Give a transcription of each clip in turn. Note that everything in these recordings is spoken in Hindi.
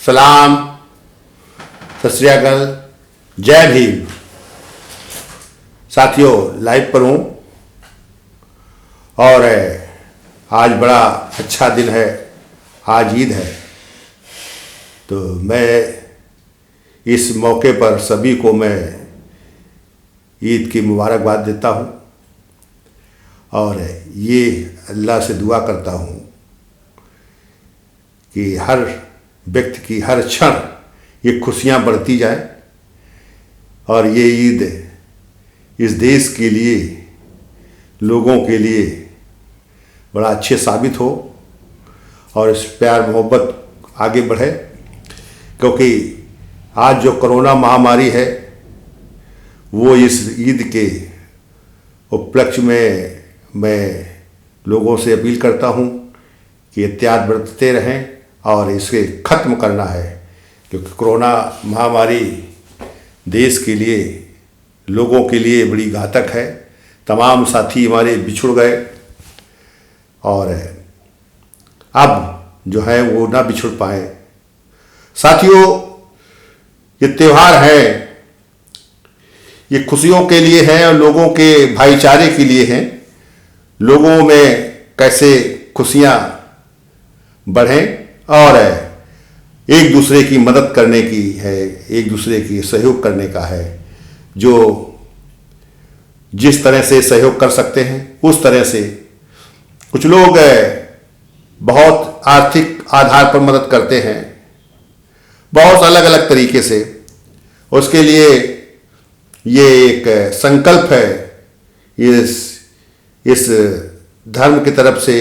सलाम, सत श्री अकाल, जय भीम। साथियों, लाइव पर हूँ और आज बड़ा अच्छा दिन है। आज ईद है, तो मैं इस मौके पर सभी को मैं ईद की मुबारकबाद देता हूँ और ये अल्लाह से दुआ करता हूँ कि हर व्यक्ति की हर क्षण ये खुशियाँ बढ़ती जाए और ये ईद इस देश के लिए, लोगों के लिए बड़ा अच्छे साबित हो और इस प्यार मोहब्बत आगे बढ़े। क्योंकि आज जो कोरोना महामारी है वो इस ईद के उपलक्ष्य में मैं लोगों से अपील करता हूँ कि एहतियात बरतते रहें और इसे ख़त्म करना है। क्योंकि कोरोना महामारी देश के लिए, लोगों के लिए बड़ी घातक है। तमाम साथी हमारे बिछुड़ गए और अब जो है वो ना बिछुड़ पाए। साथियों, ये त्यौहार है, ये खुशियों के लिए है और लोगों के भाईचारे के लिए है। लोगों में कैसे खुशियाँ बढ़ें और एक दूसरे की मदद करने की है, एक दूसरे की सहयोग करने का है। जो जिस तरह से सहयोग कर सकते हैं उस तरह से। कुछ लोग बहुत आर्थिक आधार पर मदद करते हैं, बहुत अलग अलग तरीके से। उसके लिए ये एक संकल्प है इस धर्म की तरफ से।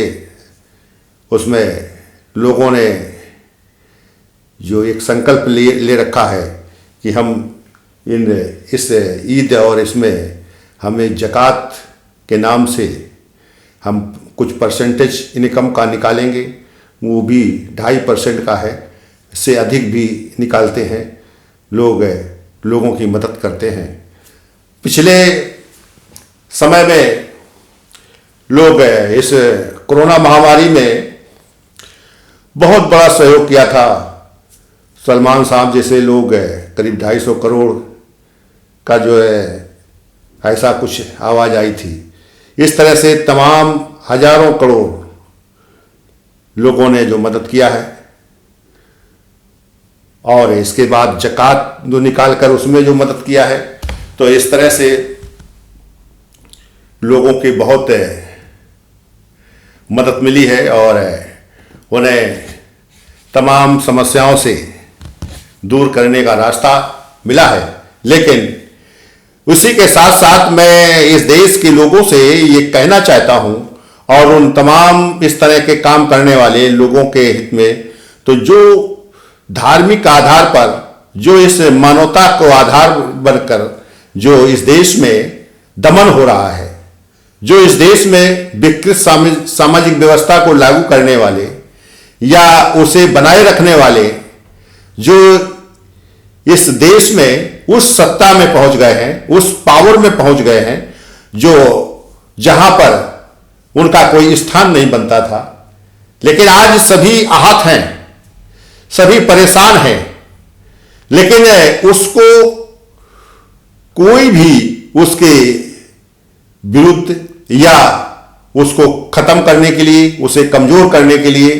उसमें लोगों ने जो एक संकल्प ले रखा है कि हम इस ईद और इसमें हमें ज़कात के नाम से हम कुछ परसेंटेज इनकम का निकालेंगे। वो भी 2.5% का है, इससे अधिक भी निकालते हैं। लोगों की मदद करते हैं। पिछले समय में लोग इस कोरोना महामारी में बहुत बड़ा सहयोग किया था। सलमान साहब जैसे लोग करीब 250 करोड़ का जो है ऐसा कुछ आवाज़ आई थी। इस तरह से तमाम हजारों करोड़ लोगों ने जो मदद किया है और इसके बाद ज़कात जो निकाल कर उसमें जो मदद किया है, तो इस तरह से लोगों की बहुत मदद मिली है और उन्हें तमाम समस्याओं से दूर करने का रास्ता मिला है। लेकिन उसी के साथ साथ मैं इस देश के लोगों से ये कहना चाहता हूँ और उन तमाम इस तरह के काम करने वाले लोगों के हित में, तो जो धार्मिक आधार पर, जो इस मानवता को आधार बनकर जो इस देश में दमन हो रहा है, जो इस देश में विकृत सामाजिक व्यवस्था को लागू करने वाले या उसे बनाए रखने वाले, जो इस देश में उस सत्ता में पहुंच गए हैं, उस पावर में पहुंच गए हैं जो जहां पर उनका कोई स्थान नहीं बनता था। लेकिन आज सभी आहत हैं, सभी परेशान हैं। लेकिन उसको कोई भी उसके विरुद्ध या उसको खत्म करने के लिए, उसे कमजोर करने के लिए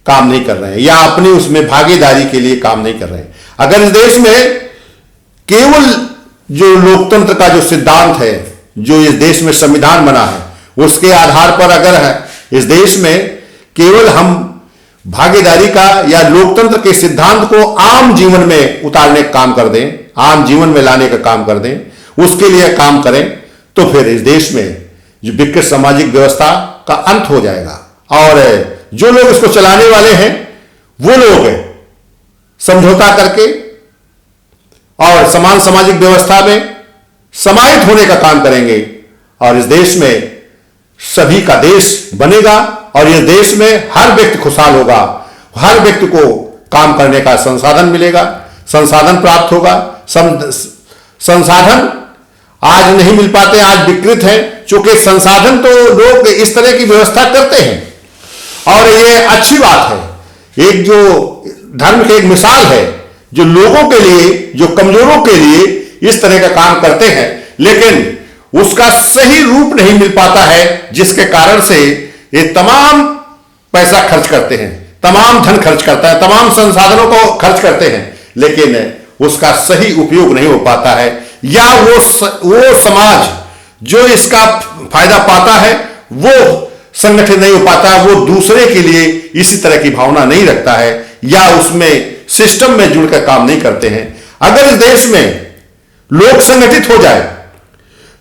काम नहीं कर रहे हैं या अपनी उसमें भागीदारी के लिए काम नहीं कर रहे हैं। अगर इस देश में केवल जो लोकतंत्र का जो सिद्धांत है, जो इस देश में संविधान बना है, उसके आधार पर अगर है इस देश में केवल हम भागीदारी का या लोकतंत्र के सिद्धांत को आम जीवन में उतारने का काम कर दें, आम जीवन में लाने का काम कर दें, उसके लिए काम करें, तो फिर इस देश में जो विकृत सामाजिक व्यवस्था का अंत हो जाएगा। और जो लोग इसको चलाने वाले हैं वो लोग समझौता करके और समान सामाजिक व्यवस्था में समाहित होने का काम करेंगे और इस देश में सभी का देश बनेगा और इस देश में हर व्यक्ति खुशहाल होगा। हर व्यक्ति को काम करने का संसाधन मिलेगा, संसाधन प्राप्त होगा। संसाधन आज नहीं मिल पाते, आज विकृत है। चूंकि संसाधन तो लोग इस तरह की व्यवस्था करते हैं और ये अच्छी बात है। एक जो धर्म की एक मिसाल है, जो लोगों के लिए, जो कमजोरों के लिए इस तरह का काम करते हैं, लेकिन उसका सही रूप नहीं मिल पाता है, जिसके कारण से ये तमाम पैसा खर्च करते हैं, तमाम धन खर्च करता है, तमाम संसाधनों को खर्च करते हैं, लेकिन उसका सही उपयोग नहीं हो पाता है, या वो समाज जो इसका फायदा पाता है वो संगठित नहीं हो पाता, वो दूसरे के लिए इसी तरह की भावना नहीं रखता है, या उसमें सिस्टम में जुड़कर काम नहीं करते हैं। अगर इस देश में लोग संगठित हो जाए,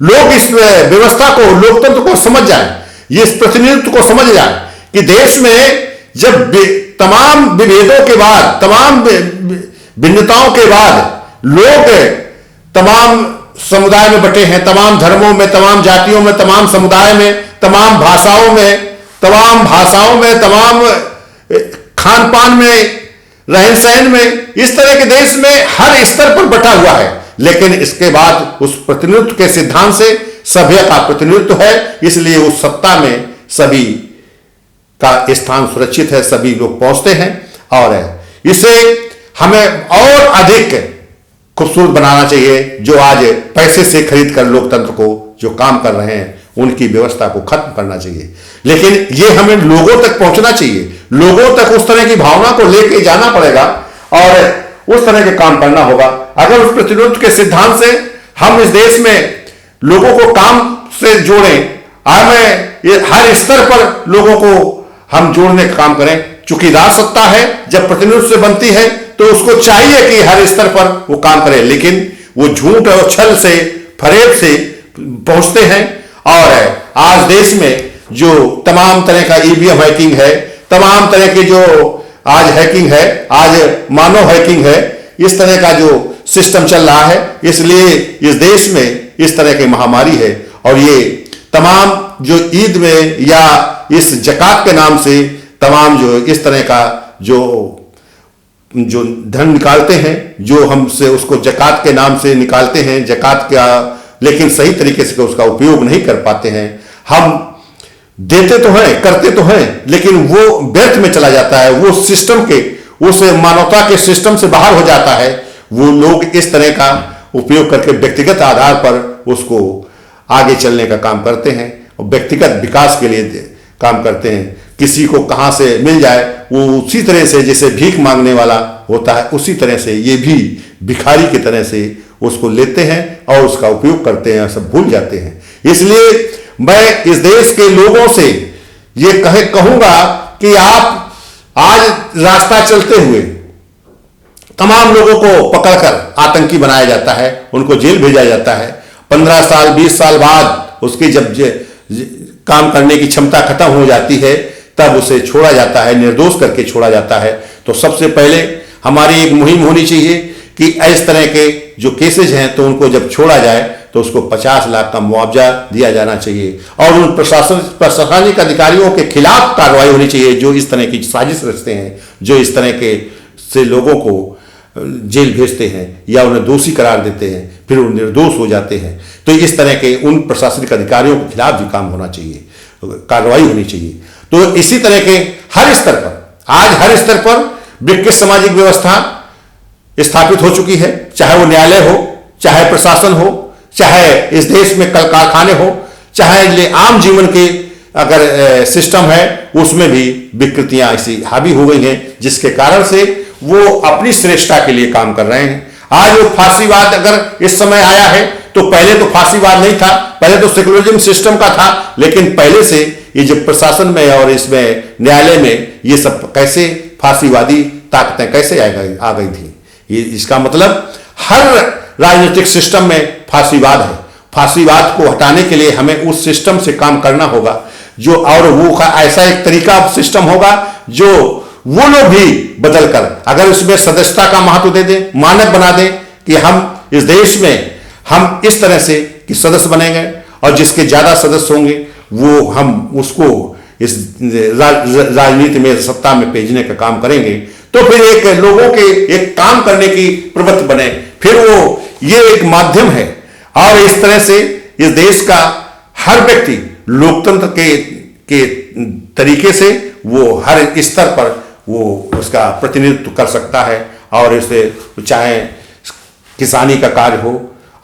लोग इस व्यवस्था को, लोकतंत्र को समझ जाए, इस प्रतिनिधित्व को समझ जाए कि देश में जब तमाम विभेदों के बाद, तमाम भिन्नताओं के बाद लोग तमाम समुदाय में बटे हैं, तमाम धर्मों में, तमाम जातियों में, तमाम समुदाय में, तमाम भाषाओं में, तमाम खान पान में, रहन सहन में, इस तरह के देश में हर स्तर पर बटा हुआ है, लेकिन इसके बाद उस प्रतिनिधित्व के सिद्धांत से सभ्य का प्रतिनिधित्व है, इसलिए उस सत्ता में सभी का स्थान सुरक्षित है, सभी लोग पहुंचते हैं, और इसे हमें और अधिक खूबसूरत बनाना चाहिए। जो आज पैसे से खरीद कर लोकतंत्र को जो काम कर रहे हैं, उनकी व्यवस्था को खत्म करना चाहिए, लेकिन ये हमें लोगों तक पहुंचना चाहिए, लोगों तक उस तरह की भावना को लेके जाना पड़ेगा और उस तरह के काम करना होगा। अगर उस प्रतिनिधित्व के सिद्धांत से हम इस देश में लोगों को काम से जोड़ें, हमें हर स्तर पर लोगों को हम जोड़ने का काम करें, चूंकि राज सत्ता है जब प्रतिनिधित्व से बनती है तो उसको चाहिए कि हर स्तर पर वो काम करे, लेकिन वो झूठ और छल से, फरेब से पहुंचते हैं। और आज देश में जो तमाम तरह का ईवीएम हैकिंग है, तमाम तरह के जो आज हैकिंग है, आज मानव हैकिंग है, इस तरह का जो सिस्टम चल रहा है, इसलिए इस देश में इस तरह की महामारी है। और ये तमाम जो ईद में या इस जकात के नाम से तमाम जो इस तरह का जो धन निकालते हैं, जो हमसे उसको जकात के नाम से निकालते हैं, जकात का, लेकिन सही तरीके से उसका उपयोग नहीं कर पाते हैं। हम देते तो हैं, करते तो हैं, लेकिन वो व्यर्थ में चला जाता है, वो सिस्टम के, उस मानवता के सिस्टम से बाहर हो जाता है। वो लोग इस तरह का उपयोग करके व्यक्तिगत आधार पर उसको आगे चलने का काम करते हैं और व्यक्तिगत विकास के लिए काम करते हैं। किसी को कहां से मिल जाए वो उसी तरह से, जैसे भीख मांगने वाला होता है, उसी तरह से ये भी भिखारी की तरह से उसको लेते हैं और उसका उपयोग करते हैं, सब भूल जाते हैं। इसलिए मैं इस देश के लोगों से ये कहूंगा कि आप आज रास्ता चलते हुए तमाम लोगों को पकड़कर आतंकी बनाया जाता है, उनको जेल भेजा जाता है। 15 साल 20 साल बाद उसकी जब काम करने की क्षमता खत्म हो जाती है, तब उसे छोड़ा जाता है, निर्दोष करके छोड़ा जाता है। तो सबसे पहले हमारी एक मुहिम होनी चाहिए कि इस तरह के जो केसेज हैं, तो उनको जब छोड़ा जाए तो उसको 50 लाख का मुआवजा दिया जाना चाहिए और उन प्रशासनिक अधिकारियों के खिलाफ कार्रवाई होनी चाहिए जो इस तरह की साजिश रचते हैं, जो इस तरह के से लोगों को जेल भेजते हैं या उन्हें दोषी करार देते हैं, फिर वो निर्दोष हो जाते हैं। तो इस तरह के उन प्रशासनिक अधिकारियों के खिलाफ भी काम होना चाहिए, कार्रवाई होनी चाहिए। तो इसी तरह के हर स्तर पर, आज हर स्तर पर विकृत सामाजिक व्यवस्था स्थापित हो चुकी है, चाहे वो न्यायालय हो, चाहे प्रशासन हो, चाहे इस देश में कल कारखाने हो, चाहे आम जीवन के अगर सिस्टम है, उसमें भी विकृतियां ऐसी हावी हो गई हैं, जिसके कारण से वो अपनी श्रेष्ठता के लिए काम कर रहे हैं। आज वो फांसीवाद अगर इस समय आया है, तो पहले तो फांसीवाद नहीं था, पहले तो सेकुलरिज्म सिस्टम का था, लेकिन पहले से ये जब प्रशासन में और इसमें न्यायालय में ये सब कैसे फांसीवादी ताकतें कैसे आ गई थी। ये इसका मतलब हर राजनीतिक सिस्टम में फांसीवाद है। फांसीवाद को हटाने के लिए हमें उस सिस्टम से काम करना होगा, जो और वो ऐसा एक तरीका सिस्टम होगा जो वो लोग भी बदल कर, अगर उसमें सदस्यता का महत्व दे दें, मानक बना दें कि हम इस देश में हम इस तरह से कि सदस्य बनेंगे और जिसके ज्यादा सदस्य होंगे वो हम उसको इस राजनीति में, सत्ता में भेजने का काम करेंगे, तो फिर एक लोगों के एक काम करने की प्रवृत्ति बने, फिर वो ये एक माध्यम है। और इस तरह से इस देश का हर व्यक्ति लोकतंत्र के तरीके से वो हर स्तर पर वो उसका प्रतिनिधित्व कर सकता है। और इससे चाहे किसानी का कार्य हो,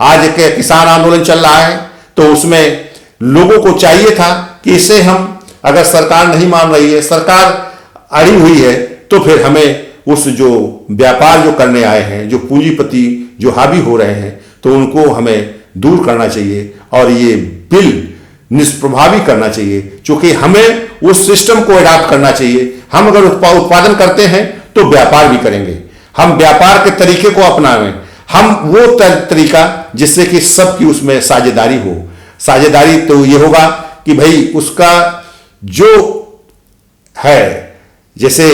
आज के किसान आंदोलन चल रहा है, तो उसमें लोगों को चाहिए था कि इसे हम, अगर सरकार नहीं मान रही है, सरकार अड़ी हुई है, तो फिर हमें उस जो व्यापार जो करने आए हैं, जो पूंजीपति जो हावी हो रहे हैं, तो उनको हमें दूर करना चाहिए और ये बिल निष्प्रभावी करना चाहिए, क्योंकि हमें उस सिस्टम को अडॉप्ट करना चाहिए। हम अगर उत्पादन करते हैं तो व्यापार भी करेंगे, हम व्यापार के तरीके को अपनाएं, हम वो तरीका जिससे कि सबकी उसमें साझेदारी हो। साझेदारी तो ये होगा कि भाई उसका जो है, जैसे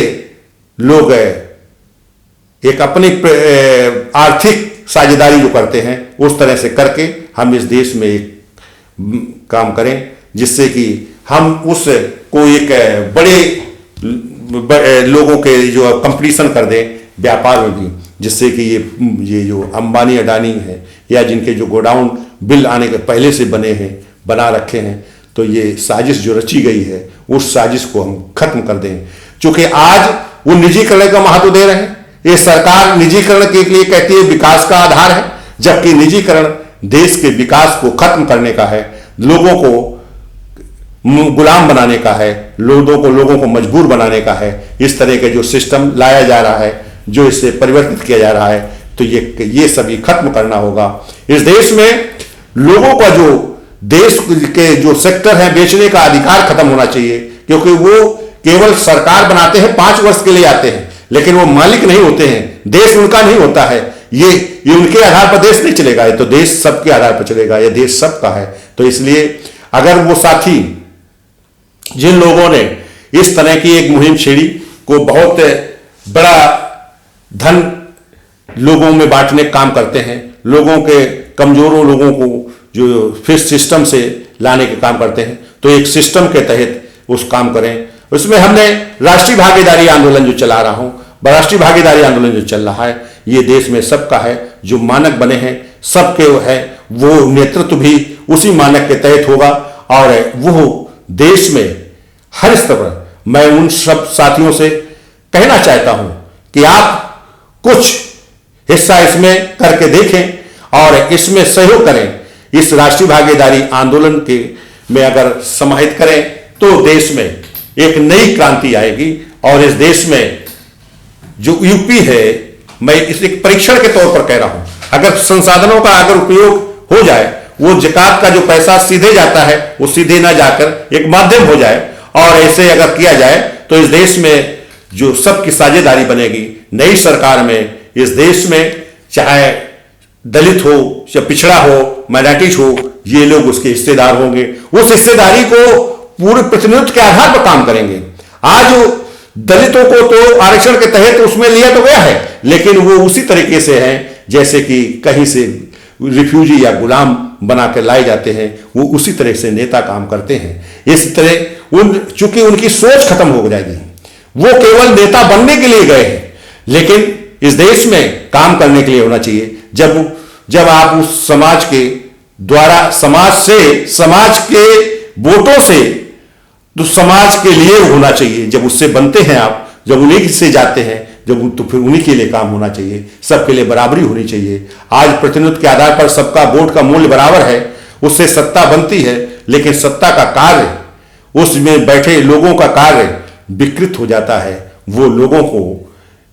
लोग एक अपनी आर्थिक साझेदारी जो करते हैं, उस तरह से करके हम इस देश में एक काम करें, जिससे कि हम उस को एक बड़े लोगों के जो कंपटीशन कर दें व्यापार में भी, जिससे कि ये जो अंबानी अडानी है, या जिनके जो गोडाउन बिल आने के पहले से बना रखे हैं, तो ये साजिश जो रची गई है, उस साजिश को हम खत्म कर दें। क्योंकि आज वो निजीकरण का महत्व दे रहे हैं। ये सरकार निजीकरण के लिए कहती है विकास का आधार है, जबकि निजीकरण देश के विकास को खत्म करने का है, लोगों को गुलाम बनाने का है, लोगों को मजबूर बनाने का है। इस तरह के जो सिस्टम लाया जा रहा है, जो इससे परिवर्तित किया जा रहा है, तो ये सभी खत्म करना होगा। इस देश में लोगों का जो देश के जो सेक्टर है, बेचने का अधिकार खत्म होना चाहिए, क्योंकि वो केवल सरकार बनाते हैं, 5 वर्ष के लिए आते हैं, लेकिन वो मालिक नहीं होते हैं, देश उनका नहीं होता है। ये उनके आधार पर देश नहीं चलेगा, ये तो देश सबके आधार पर चलेगा, ये देश सबका है। तो इसलिए अगर वो साथी जिन लोगों ने इस तरह की एक मुहिम छेड़ी, को बहुत बड़ा धन लोगों में बांटने का काम करते हैं, लोगों के कमजोरों लोगों को जो फिर सिस्टम से लाने के काम करते हैं, तो एक सिस्टम के तहत उस काम करें। उसमें हमने राष्ट्रीय भागीदारी आंदोलन जो चला रहा हूं, राष्ट्रीय भागीदारी आंदोलन जो चल रहा है, ये देश में सबका है। जो मानक बने हैं सबके है, वो नेतृत्व भी उसी मानक के तहत होगा। और वो देश में हर स्तर पर, मैं उन सब साथियों से कहना चाहता हूं कि आप कुछ हिस्सा इसमें करके देखें और इसमें सहयोग करें। इस राष्ट्रीय भागीदारी आंदोलन के में अगर समाहित करें, तो देश में एक नई क्रांति आएगी। और इस देश में जो यूपी है, मैं इस एक परीक्षण के तौर पर कह रहा हूं, अगर संसाधनों का अगर उपयोग हो जाए, वो ज़कात का जो पैसा सीधे जाता है, वो सीधे ना जाकर एक माध्यम हो जाए, और ऐसे अगर किया जाए, तो इस देश में जो सबकी साझेदारी बनेगी। नई सरकार में इस देश में चाहे दलित हो या पिछड़ा हो, माइनॉरिटी हो, ये लोग उसके हिस्सेदार होंगे। उस हिस्सेदारी को पूरे प्रतिनिधित्व के आधार पर काम करेंगे। आज दलितों को तो आरक्षण के तहत उसमें लिया तो गया है, लेकिन वो उसी तरीके से हैं जैसे कि कहीं से रिफ्यूजी या गुलाम बना कर लाए जाते हैं, वो उसी तरह से नेता काम करते हैं। इस तरह चूंकि उनकी सोच खत्म हो जाएगी, वो केवल नेता बनने के लिए गए हैं, लेकिन इस देश में काम करने के लिए होना चाहिए। जब आप उस समाज के द्वारा, समाज के वोटों से, तो समाज के लिए होना चाहिए। जब उससे बनते हैं आप, जब उन्हीं से जाते हैं, जब तो फिर उन्हीं के लिए काम होना चाहिए, सबके लिए बराबरी होनी चाहिए। आज प्रतिनिधित्व के आधार पर सबका वोट का मूल्य बराबर है, उससे सत्ता बनती है, लेकिन सत्ता का कार्य, उसमें बैठे लोगों का कार्य विकृत हो जाता है। वो लोगों को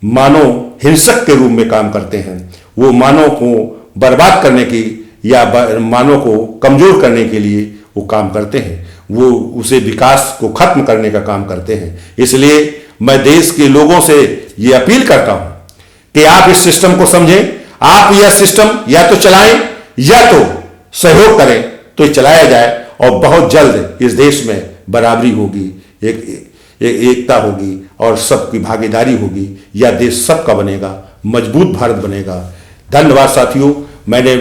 मानो हिंसक के रूप में काम करते हैं, वो मानव को बर्बाद करने की या मानव को कमजोर करने के लिए वो काम करते हैं, वो उसे विकास को खत्म करने का काम करते हैं। इसलिए मैं देश के लोगों से ये अपील करता हूं कि आप इस सिस्टम को समझें। आप यह सिस्टम या तो चलाएं या तो सहयोग करें, तो ये चलाया जाए और बहुत जल्द इस देश में बराबरी होगी, एकता होगी और सबकी भागीदारी होगी। यह देश सबका बनेगा, मजबूत भारत बनेगा। धन्यवाद साथियों। मैंने